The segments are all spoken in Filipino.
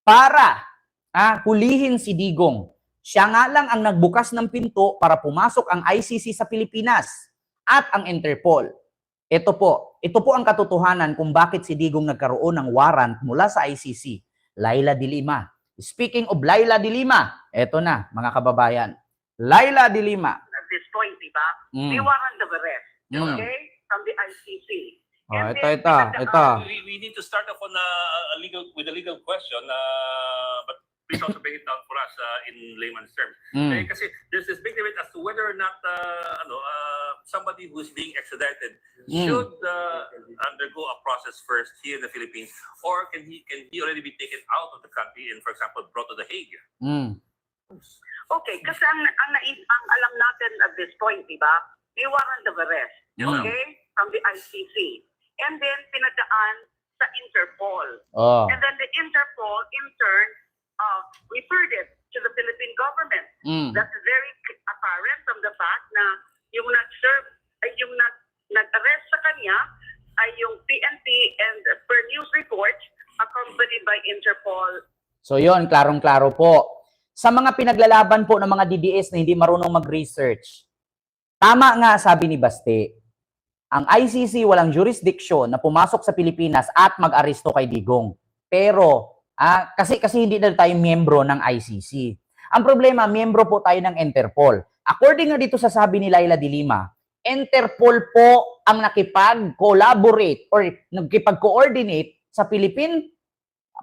para hulihin si Digong. Siya nga lang ang nagbukas ng pinto para pumasok ang ICC sa Pilipinas at ang Interpol. Ito po ang katotohanan kung bakit si Digong nagkaroon ng warrant mula sa ICC. Laila de Lima. Speaking of Laila de Lima, eto na mga kababayan. Laila de Lima. At this point, di ba? May warrant of arrest, okay? From the ICC. Ito. We need to start off on with a legal question, but please also break it down for us in layman's terms. Kasi there's this big debate as to whether or not somebody who's being extradited should undergo a process first here in the Philippines, or can he already be taken out of the country and, for example, brought to The Hague? Okay, kasi ang alam natin at this point, di ba? May warrant of arrest, okay? From the ICC. And then, pinadaan sa Interpol. And then the Interpol, in turn, referred it to the Philippine government. That's very apparent from the fact na yung nag-serve, ay yung nag-arrest sa kanya ay yung PNP and per news reports accompanied by Interpol. So yon, klarong-klaro po. Sa mga pinaglalaban po ng mga DDS na hindi marunong mag-research, tama nga sabi ni Baste, ang ICC walang jurisdiction na pumasok sa Pilipinas at mag-aresto kay Digong. Pero, kasi hindi na tayo miyembro ng ICC. Ang problema, miyembro po tayo ng Interpol. According nga dito sa sabi ni Laila de Lima, Interpol po ang nakipag-collaborate or nakipag-coordinate sa Philippine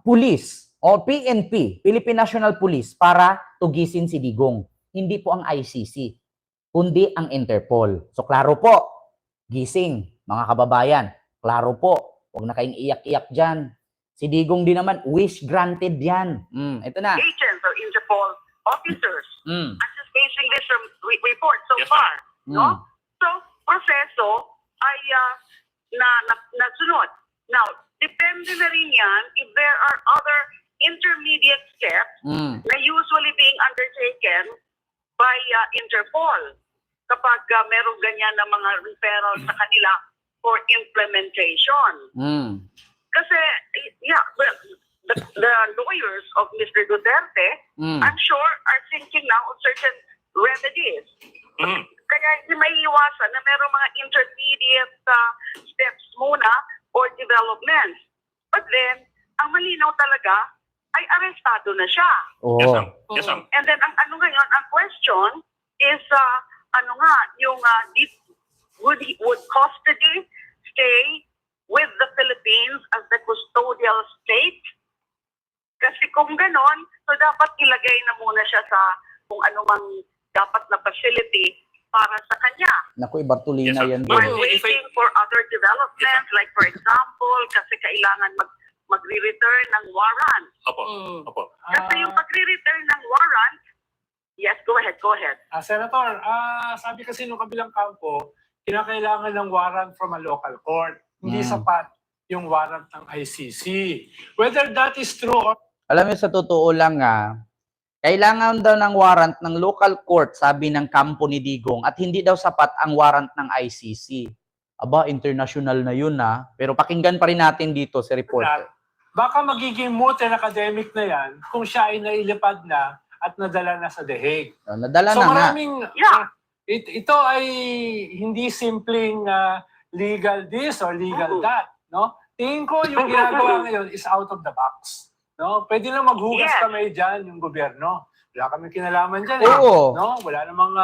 Police o PNP, Philippine National Police, para tugisin si Digong. Hindi po ang ICC, kundi ang Interpol. So, klaro po. Gising, mga kababayan. Klaro po. Huwag na kayong iyak-iyak dyan. Si Digong din naman, wish granted yan. Ito na. Agents or Interpol officers. I'm just basing this from report so far. No? So, proseso ay nasunod. Now, depende na rin yan if there are other intermediate steps na usually being undertaken by Interpol kapag merong ganyan na mga referral sa kanila for implementation. Kasi, the lawyers of Mr. Duterte, I'm sure, are thinking now of certain remedies. Kaya hindi may iwasan na merong mga intermediate steps muna or developments. But then, ang malinaw talaga ay arestado na siya. Yes, ma'am. And then, ang ang question is, yung would custody stay with the Philippines as the custodial state? Kasi kung ganon, so dapat ilagay na muna siya sa kung anumang dapat na facility para sa kanya. Naku, Bartolina yan. While waiting for other developments, like for example, kasi kailangan magre-return ng warrant. Opo. Kasi yung pagre-return ng warrant, yes, go ahead. Senator, sabi kasi nung kabilang kampo, kinakailangan ng warrant from a local court. Hindi sapat yung warrant ng ICC. Whether that is true or... Alam mo, sa totoo lang kailangan daw ng warrant ng local court, sabi ng kampo ni Digong, at hindi daw sapat ang warrant ng ICC. Aba, international na yun Pero pakinggan pa rin natin dito si reporter. Baka magiging moot and academic na yan kung siya ay nailipad na at nadala na sa The Hague. Nadala so na maraming, ito ay hindi simpleng legal this or legal that. No? Tingin ko yung ginagawa ngayon is out of the box. No? Pwede lang maghugas kamay dyan yung gobyerno. Wala kami kinalaman dyan. No? Wala namang...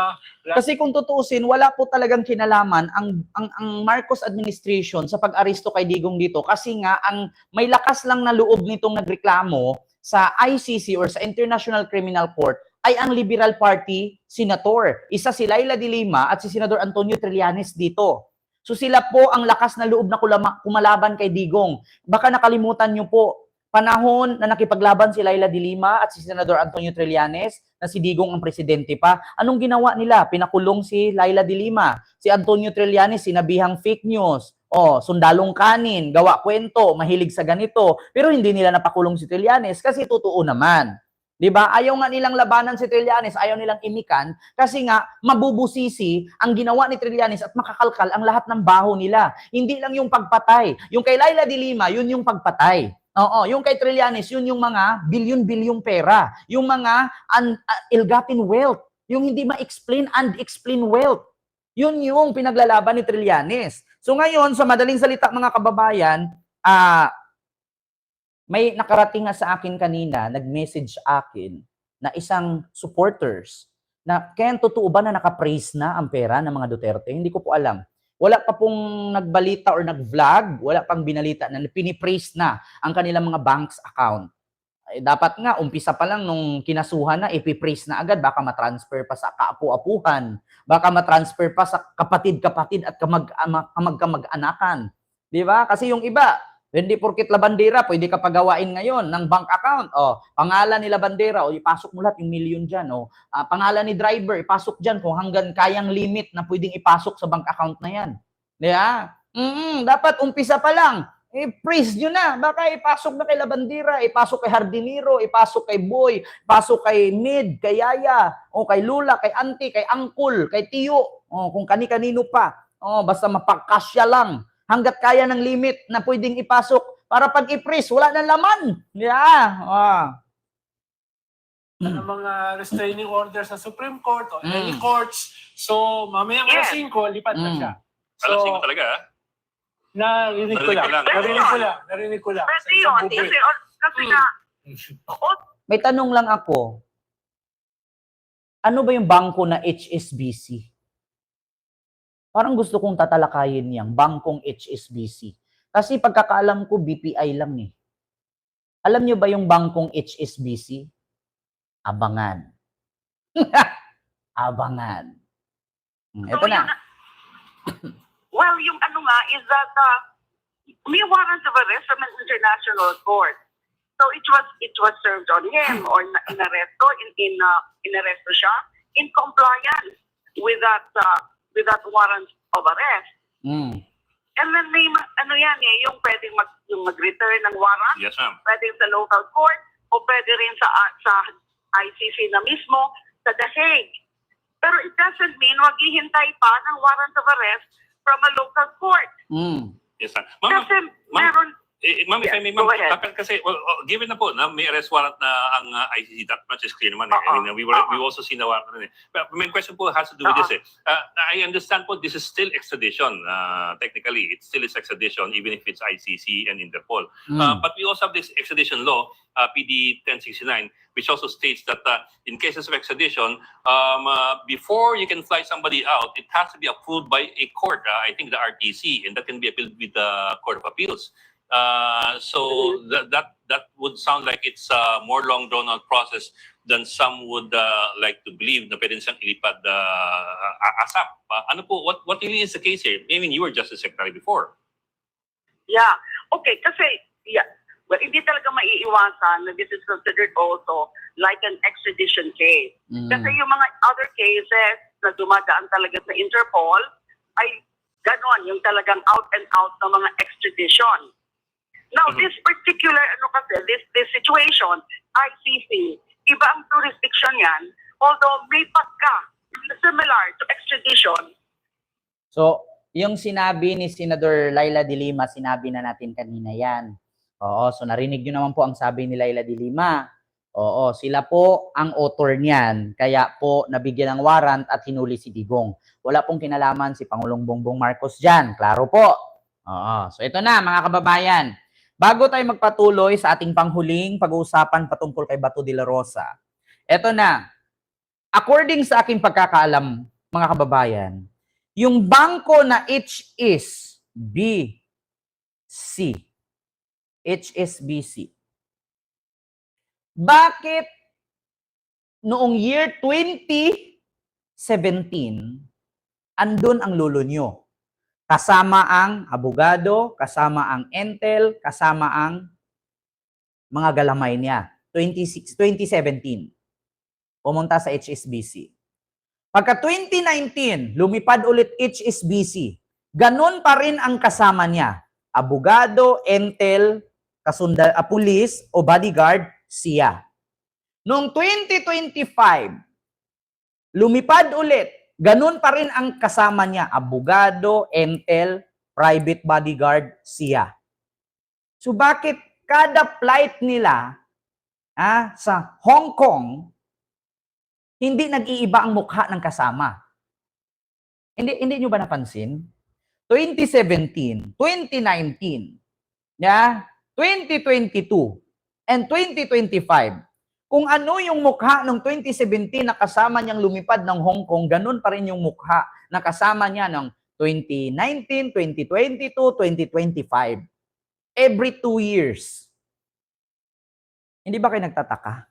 Kasi kung tutuusin, wala po talagang kinalaman ang Marcos administration sa pag-aresto kay Digong dito. Kasi nga, ang may lakas lang na loob nitong nagreklamo sa ICC or sa International Criminal Court ay ang Liberal Party senator. Isa si Laila de Lima at si Senador Antonio Trillanes dito. So sila po ang lakas na loob na kumalaban kay Digong. Baka nakalimutan nyo po, panahon na nakipaglaban si Laila de Lima at si Senador Antonio Trillanes na si Digong ang presidente pa. Anong ginawa nila? Pinakulong si Laila de Lima. Si Antonio Trillanes, sinabihang fake news. Sundalong kanin, gawa kwento, mahilig sa ganito. Pero hindi nila napakulong si Trillanes kasi totoo naman. 'Di ba? Ayaw nga nilang labanan si Trillanes, ayaw nilang imikan kasi nga mabubusisi ang ginawa ni Trillanes at makakalkal ang lahat ng baho nila. Hindi lang yung pagpatay. Yung kay Laila de Lima, yun yung pagpatay. Oo, yung kay Trillanes, yun yung mga bilyon-bilyong pera. Yung mga ill-gotten wealth. Yung hindi ma-explain, unexplained wealth. Yun yung pinaglalaban ni Trillanes. So ngayon, sa madaling salita mga kababayan, may nakarating nga sa akin kanina, nag-message akin na isang supporters na kaya totoo ba na nakapraise na ang pera ng mga Duterte? Hindi ko po alam. Wala pa pong nagbalita or nag-vlog, wala pang binalita na pinipraise na ang kanilang mga bank's account. Ay, dapat nga, umpisa pa lang nung kinasuhan na, ipipraise na agad, baka matransfer pa sa kaapu-apuhan, baka matransfer pa sa kapatid-kapatid at kamag-kamag-anakan. Di ba? Kasi yung iba, hindi porkit labandera, pwede ka pagawain ngayon ng bank account. O, pangalan ni labandera, o ipasok mo lahat yung million dyan. O, pangalan ni driver, ipasok dyan kung hanggang kayang limit na pwedeng ipasok sa bank account na yan. Di ba? Dapat umpisa pa lang. Praise nyo na. Baka ipasok na kay labandera, ipasok kay hardinero, ipasok kay boy, ipasok kay mid, kay yaya, o kay lula, kay auntie, kay uncle, kay tiyo, o kung kani-kanino pa. O, basta mapagkasya lang. Hanggat kaya ng limit na pwedeng ipasok para pag i-freeze, wala nang laman. Yeah. Ng mga restraining order sa Supreme Court o any courts. So, mamaya alas 5, lipat na siya. Alas 5 So, talaga, ha? narinig ko lang. Pwede Sa isang yun. bubwit. Kasi nga, May tanong lang ako. Ano ba yung bangko na HSBC? Parang gusto kong tatalakayin niyang bangkong HSBC. Kasi pagkakaalam ko, BPI lang eh. Alam niyo ba yung bangkong HSBC? Abangan. Abangan. Ito na. well, yung ano nga is that may warrant of arrest from an international court. So it was served on him or inaresto inaresto siya in compliance with that warrant of arrest. And then may ano yan yung pwedeng mag-return ng warrant. Yes, ma'am. Pwedeng sa local court o pwede rin sa ICC na mismo sa The Hague. Pero it doesn't mean maghihintay pa ng warrant of arrest from a local court. Yes, ma'am. Ma'am, Kasi meron... Ma'am, if I may, Go ma'am, ahead. kasi, given na po na may arrest warrant na ang ICC, that much is clear naman. I mean, we also seen the warrant. But my question po has to do with this. I understand po this is still extradition. Technically, it still is extradition, even if it's ICC and Interpol. But we also have this extradition law, PD 1069, which also states that in cases of extradition, before you can fly somebody out, it has to be approved by a court, I think the RTC, and that can be appealed with the Court of Appeals. So that would sound like it's a more long drawn out process than some would like to believe na pwede siyang ilipad ASAP. Ano po, what really is the case here? I mean, you were Justice Secretary before. Yeah. Okay, kasi, well, hindi talaga maiiwasan na this is considered also like an extradition case. Kasi yung mga other cases na dumadaan talaga sa Interpol ay ganon, yung talagang out and out na mga extradition. Now, this particular, this situation, ICC, iba ang jurisdiction yan, although may pagka similar to extradition. So, yung sinabi ni Senador Laila de Lima, sinabi na natin kanina yan. Oo, so narinig nyo naman po ang sabi ni Laila de Lima. Oo, sila po ang author niyan. Kaya po nabigyan ng warrant at hinuli si Digong. Wala pong kinalaman si Pangulong Bongbong Marcos dyan. Klaro po. Oo, so ito na mga kababayan. Bago tayo magpatuloy sa ating panghuling pag-uusapan patungkol kay Bato de la Rosa, ito na. According sa aking pagkakaalam, mga kababayan, yung bangko na HSBC, bakit noong year 2017, andun ang lolo nyo? Kasama ang abogado, kasama ang Entel, kasama ang mga galamay niya. 2017, pumunta sa HSBC. Pagka 2019, lumipad ulit HSBC. Ganon pa rin ang kasama niya. Abogado, Entel, pulis o bodyguard, siya. Noong 2025, lumipad ulit. Ganon pa rin ang kasama niya. Abogado, Entel, private bodyguard, siya. So bakit kada flight nila sa Hong Kong, hindi nag-iiba ang mukha ng kasama. Hindi nyo ba napansin? 2017, 2019, 2022, and 2025, kung ano yung mukha ng 2017 na kasama niyang lumipad ng Hong Kong, ganun pa rin yung mukha na kasama niya ng 2019, 2022, 2025. Every 2 years. Hindi ba kayo nagtataka?